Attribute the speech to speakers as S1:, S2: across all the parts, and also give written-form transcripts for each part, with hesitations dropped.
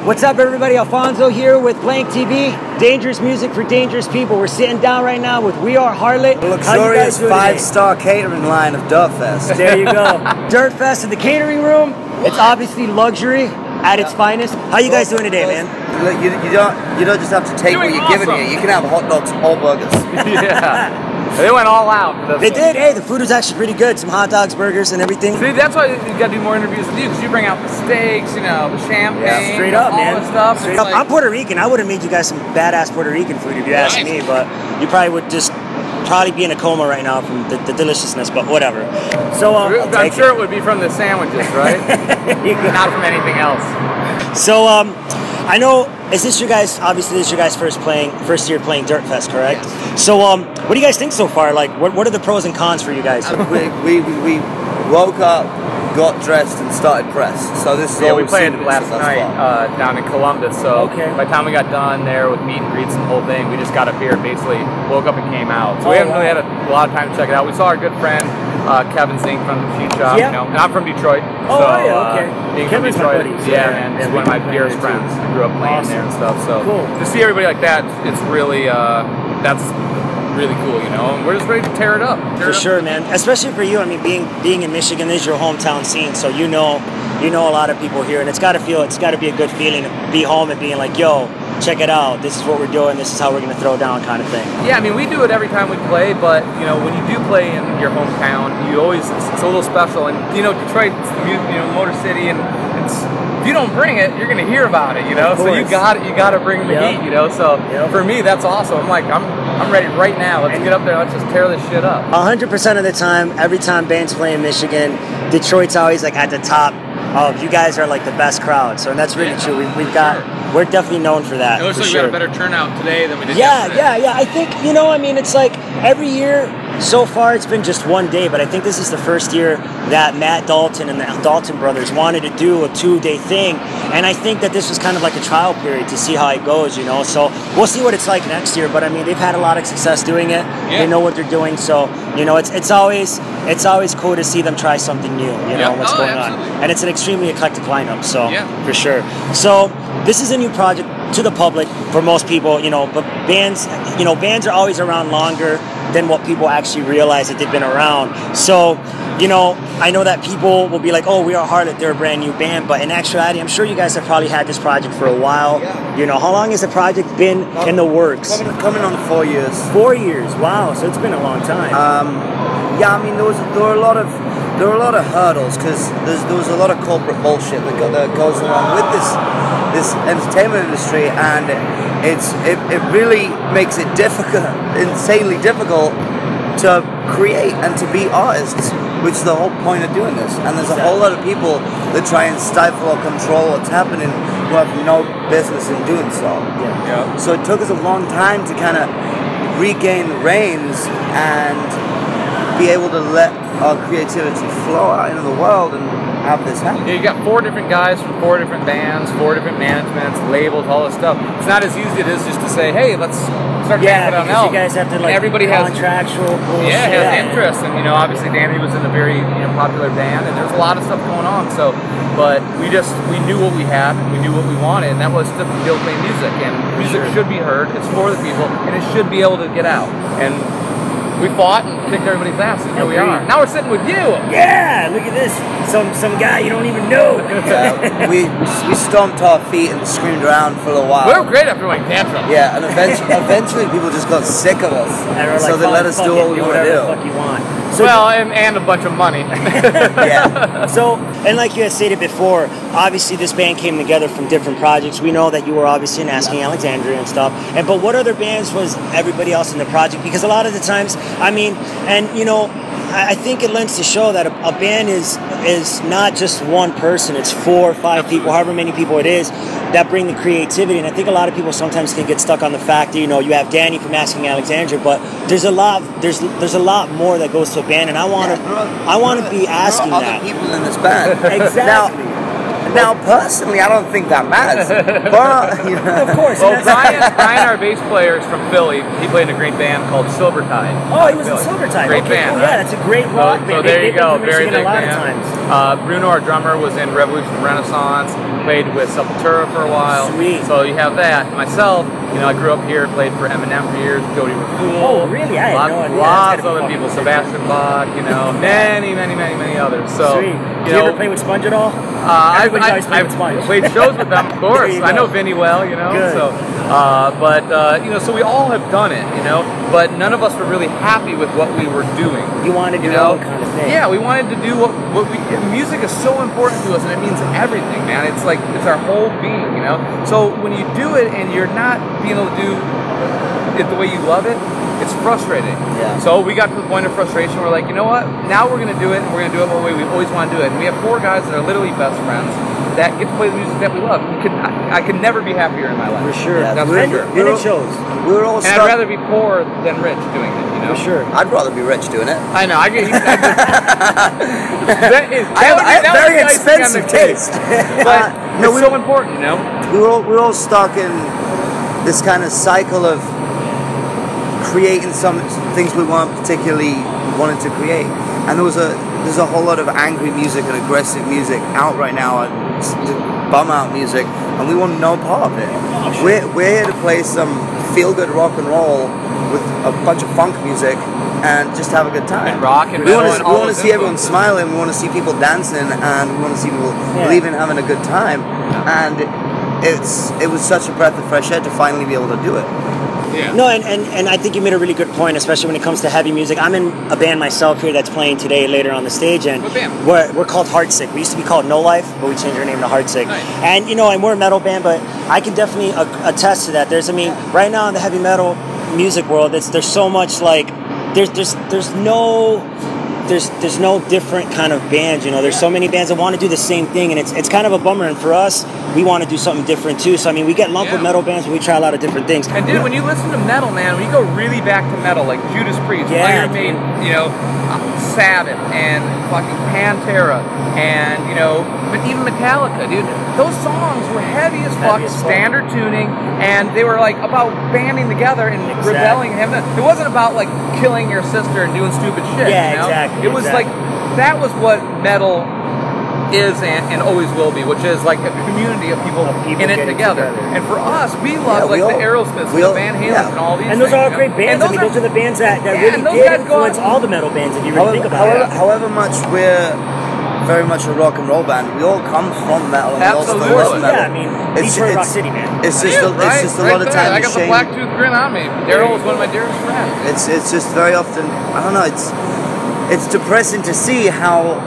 S1: What's up, everybody? Alfonso here with BlankTV. Dangerous music for dangerous people. We're sitting down right now with We Are Harlot.
S2: A luxurious 5-star catering line of Dirtfest.
S1: There you go. Dirtfest in the catering room. It's obviously luxury at its finest. How you guys doing today, man?
S2: Look, you don't just have to take what you're given you. You can have hot dogs or burgers.
S3: Yeah. They went all out for this.
S1: They did. Hey, the food was actually pretty good. Some hot dogs, burgers, and everything.
S3: See, that's why you got to do more interviews with you, because you bring out the steaks, you know, the champagne,
S1: straight up,
S3: all
S1: man.
S3: the stuff.
S1: Straight up. I'm Puerto Rican. I would have made you guys some badass Puerto Rican food if you asked me, but you probably would just be in a coma right now from the deliciousness, but whatever. So
S3: I'm sure it would be from the sandwiches, right? Not from anything else.
S1: So I know, is this your guys? Obviously, this is your guys' first year playing Dirtfest, correct?
S2: Yes.
S1: So what do you guys think so far? Like, what are the pros and cons for you guys?
S2: We woke up, got dressed, and started press. So this is all
S3: we played last night down in Columbus. So by the time we got done there with meet and greets and the whole thing, we just got up here and basically woke up and came out. So we haven't really had a lot of time to check it out. We saw our good friend Kevin Zink from the Sheet Shop. You know, and I'm from Detroit.
S1: Oh,
S3: so,
S1: okay.
S3: Being
S1: Kevin's
S3: from Detroit,
S1: my buddy.
S3: yeah, man, he's one of my dearest friends. I grew up playing there and stuff. So to see everybody like that, it's really that's really cool, you know, and we're just ready to tear it up.
S1: For sure, man. Especially for you. I mean, being in Michigan, this is your hometown scene, so you know a lot of people here, and it's got to be a good feeling to be home and being like, yo, check it out. This is what we're doing. This is how we're gonna throw down, kind of thing.
S3: Yeah, I mean, we do it every time we play, but you know, when you do play in your hometown, you always it's a little special. And you know, Detroit, Motor City, and if you don't bring it, you're gonna hear about it. You know, so you got to bring the heat. You know, so for me, that's awesome. I'm like, I'm ready right now. Let's get up there. Let's just tear this shit up.
S1: 100% of the time, every time bands play in Michigan, Detroit's always like at the top. You guys are like the best crowd, so that's really true. We're definitely known for that.
S3: It looks like we had a better turnout today than we did
S1: yesterday. Yeah. I think, I mean, it's like every year so far it's been just one day, but I think this is the first year that Matt Dalton and the Dalton brothers wanted to do a 2-day thing, and I think that this was kind of like a trial period to see how it goes, you know. So we'll see what it's like next year, but I mean, they've had a lot of success doing it. Yeah. They know what they're doing, so it's always cool to see them try something new, you know, what's going on. And it's an extremely eclectic lineup, so for sure. So this is a new project to the public for most people, but bands are always around longer than what people actually realize that they've been around. So, I know that people will be like, oh, We Are Harlot, they're a brand new band, but in actuality, I'm sure you guys have probably had this project for a while. Yeah. How long has the project been in the works?
S2: Coming on 4 years.
S1: 4 years, wow, so it's been a long time.
S2: Yeah, I mean, there were a lot of hurdles, because there was a lot of corporate bullshit that goes along with this entertainment industry, and it really makes it insanely difficult to create and to be artists, which is the whole point of doing this. And there's a whole lot of people that try and stifle or control what's happening who have no business in doing so. Yeah. So it took us a long time to kind of regain the reins and be able to let our creativity flow out into the world and have this happen.
S3: Yeah, you got 4 different guys from 4 different bands, 4 different managements, labels, all this stuff. It's not as easy as just to say, hey, let's start making it on
S1: because you guys have to
S3: everybody
S1: contractual bullshit.
S3: Has interest, and obviously Danny was in a very popular band, and there's a lot of stuff going on. So, but we knew what we had, and we knew what we wanted, and that was to be able to play music. And music should be heard. It's for the people, and it should be able to get out. And we fought and kicked everybody's ass, and here we are. Now we're sitting with you.
S1: Yeah, look at this. Some guy you don't even know.
S2: We stomped our feet and screamed around for a while.
S3: We were great after like tantrum.
S2: Yeah, and eventually people just got sick of us, so they let us do what we want to do.
S1: Whatever the fuck you want.
S3: So and a bunch of money.
S1: Yeah. So, and like you had stated before, obviously this band came together from different projects. We know that you were obviously in Asking Alexandria and stuff. But what other bands was everybody else in the project? Because a lot of the times, I mean, and I think it lends to show that a band is not just one person. It's 4 or 5 people, however many people it is, that bring the creativity. And I think a lot of people sometimes can get stuck on the fact that you have Danny from Asking Alexandria, but there's a lot more that goes to a band, and I want to be asking
S2: there are
S1: that.
S2: other people in this band.
S1: Exactly.
S2: Now, personally, I don't think that matters. But,
S1: of course.
S3: Well, Brian, our bass player, is from Philly. He played in a great band called Silvertide.
S1: Oh, he was in Silvertide.
S3: Great band.
S1: Yeah, that's a great rock band.
S3: So there you go. Very big
S1: a lot
S3: band.
S1: of times.
S3: Bruno, our drummer, was in Revolution Renaissance, played with Sepultura for a while.
S1: Sweet.
S3: So you have that. Myself, you know, I grew up here, played for Eminem for years, Jody McCool.
S1: Oh, really? I had no idea.
S3: Lots of other people, Sebastian Bach, you know, many others. So,
S1: Sweet.
S3: You
S1: Did
S3: know,
S1: you ever play with Sponge at all?
S3: I've
S1: played with Sponge.
S3: played shows with them, of course. I know Vinny well, you know.
S1: Good.
S3: So, you know, so we all have done it, you know. But none of us were really happy with what we were doing.
S1: You wanted to do your own kind of thing.
S3: Yeah, we wanted to do what we. Music is so important to us, and it means everything, man. It's like it's our whole being, you know. So when you do it and you're not being able to do it the way you love it, it's frustrating.
S1: Yeah.
S3: So we got to the point of frustration. We're like, you know what? Now we're gonna do it, and we're gonna do it the way we always want to do it. And we have 4 guys that are literally best friends that get to play the music that we love. I could never be happier in my life.
S1: For sure.
S3: That's for sure.
S1: And it shows.
S2: We were all
S3: And I'd rather be poor than rich doing it, you know?
S1: For sure.
S2: I'd rather be rich doing it.
S3: I know. I get.
S2: I have very expensive taste.
S3: But it's so important, you know?
S2: We're all stuck in this kind of cycle of creating some things we weren't particularly wanting to create. And there's a whole lot of angry music and aggressive music out right now, and bum out music, and we want no part of it. We're here to play some feel good rock and roll with a bunch of funk music and just have a good time.
S3: And rock and
S2: we
S3: metal
S2: want
S3: and all
S2: to
S3: those
S2: see everyone
S3: influences.
S2: smiling. We want to see people dancing, and we want to see people leaving having a good time. And it was such a breath of fresh air to finally be able to do it.
S3: Yeah.
S1: No, and I think you made a really good point, especially when it comes to heavy music. I'm in a band myself here that's playing today later on the stage, and
S3: What band?
S1: we're called Heartsick. We used to be called No Life, but we changed our name to Heartsick.
S3: Nice.
S1: And you know, and we're a metal band, but I can definitely attest to that. Right now in the heavy metal music world, there's so much like there's no different kind of bands, you know. There's so many bands that want to do the same thing, and it's kind of a bummer. And for us, we want to do something different too. So I mean, we get lumped with metal bands, but we try a lot of different things.
S3: And dude, when you listen to metal, man, when you go really back to metal, like Judas Priest, Iron Maiden, you know, Sabbath, and fucking Pantera, and you know, but even Metallica, dude, those songs were heavy as fuck, standard tuning, and they were like about banding together and rebelling. It wasn't about like killing your sister and doing stupid shit.
S1: Yeah,
S3: you know?
S1: exactly.
S3: It was like that was what metal is and always will be, which is like a community of people in it together. And for us, we love like the Aerosmiths, the Van Halen, and all these.
S1: And those
S3: things,
S1: are all great bands. I mean, those are the bands that really did influence all the metal bands. If you really think about it.
S2: However much we're very much a rock and roll band, we all come from metal. And we all still listen to metal.
S1: Yeah, I mean, Detroit Rock City, man.
S2: It's just a lot of times.
S3: I got the black tooth grin on me. Daryl was one of my dearest friends.
S2: It's just very often. I don't know. It's depressing to see how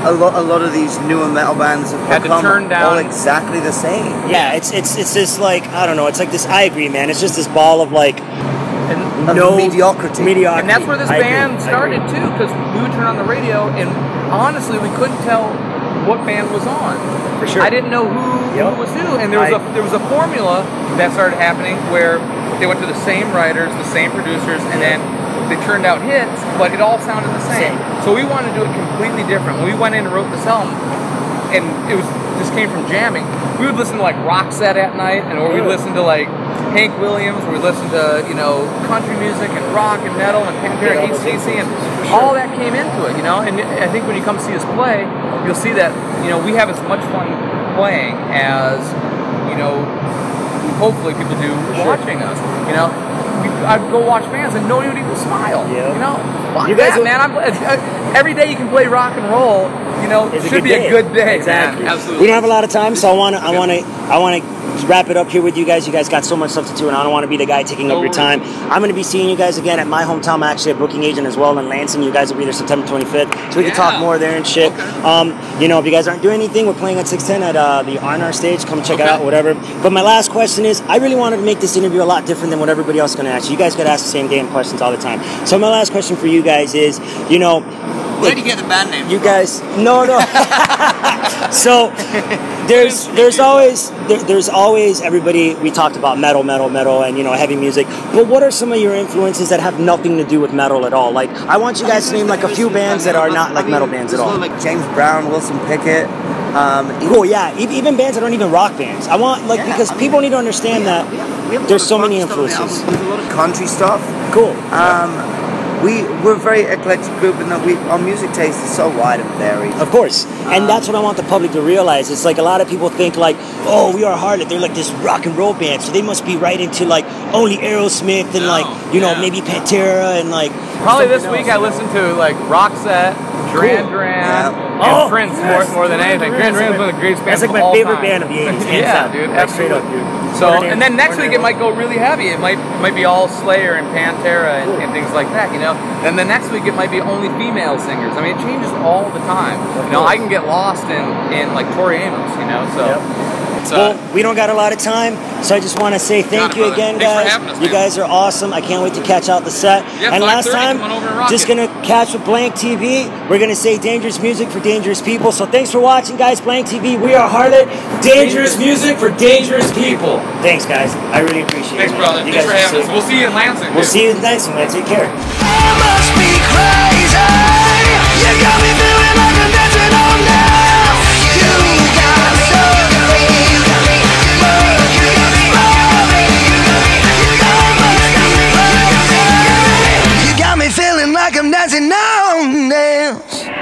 S2: a lot of these newer metal bands have become all exactly the same.
S1: Yeah, it's this like, I don't know, it's like this, I agree, man, it's just this ball of like
S2: mediocrity.
S3: And that's where this band started too, because we would turn on the radio and honestly we couldn't tell what band was on.
S1: For sure.
S3: I didn't know who was who, and there was a formula that started happening where they went to the same writers, the same producers, and then they turned out hits, but it all sounded the same. So we wanted to do it completely different. When we went in and wrote this album, and just came from jamming, we would listen to like Roxette at night, or we'd listen to like Hank Williams, or we'd listen to, you know, country music and rock and metal and Pantera, AC/DC, and all that came into it, you know. And I think when you come see us play, you'll see that, you know, we have as much fun playing as, you know, hopefully people do watching us, you know. I'd go watch bands and nobody would even smile. You know, fuck that, man. Every day you can play rock and roll. You know, it should be a good day.
S1: Exactly.
S3: Man. Absolutely.
S1: We don't have a lot of time, so I want to wrap it up here with you guys. You guys got so much stuff to do, and I don't want to be the guy taking up your time. I'm going to be seeing you guys again at my hometown. I'm actually a booking agent as well in Lansing. You guys will be there September 25th, so we can talk more there and shit. Okay. You know, if you guys aren't doing anything, we're playing at 610 at the R&R stage. Come check it out, whatever. But my last question is, I really wanted to make this interview a lot different than what everybody else is going to ask you. You guys could ask the same damn questions all the time. So my last question for you guys is, you know,
S2: where do you get the band name
S1: you
S2: from?
S1: Guys, no. So there's always everybody. We talked about metal, and you know, heavy music. But what are some of your influences that have nothing to do with metal at all? Like, I want you guys to name like a few bands that are not like metal bands at all.
S2: Like James Brown, Wilson Pickett.
S1: Even bands that aren't even rock bands. I want because people need to understand that there's so many influences.
S2: There's a lot of country stuff.
S1: Cool.
S2: we're a very eclectic group, and that our music taste is so wide and varied.
S1: Of course, and that's what I want the public to realize. It's like a lot of people think like, oh, We Are Harlot, they're like this rock and roll band, so they must be right into like only Aerosmith and like, you know, maybe Pantera and like.
S3: Probably this week I listened to like Roxette, Duran Duran, and Prince more than anything. Duran Duran's one of the greatest bands
S1: That's like
S3: of
S1: my
S3: all
S1: favorite
S3: time.
S1: band of the 80s.
S3: Yeah, dude,
S1: like, straight up,
S3: absolutely.
S1: dude.
S3: So, and then next week it might go really heavy. It might be all Slayer and Pantera and things like that, you know. Then the next week it might be only female singers. I mean, it changes all the time. You know, I can get lost in like Tori Amos, you know. So.
S1: Well, we don't got a lot of time, so I just want to say thank you again, guys. You guys are awesome. I can't wait to catch out the set.
S3: Yeah,
S1: and last time, just going to catch with BlankTV. We're going to say dangerous music for dangerous people. So thanks for watching, guys. BlankTV, We Are Harlot. Dangerous music for dangerous people. Thanks, guys. I really appreciate it.
S3: Thanks, brother. Thanks for having us. We'll see you in Lansing.
S1: We'll see you in Lansing, man. Take care.
S4: I must be crazy. You got me feeling like I'm dancing on now. You got me so crazy. You got me feeling like I'm dancing on now.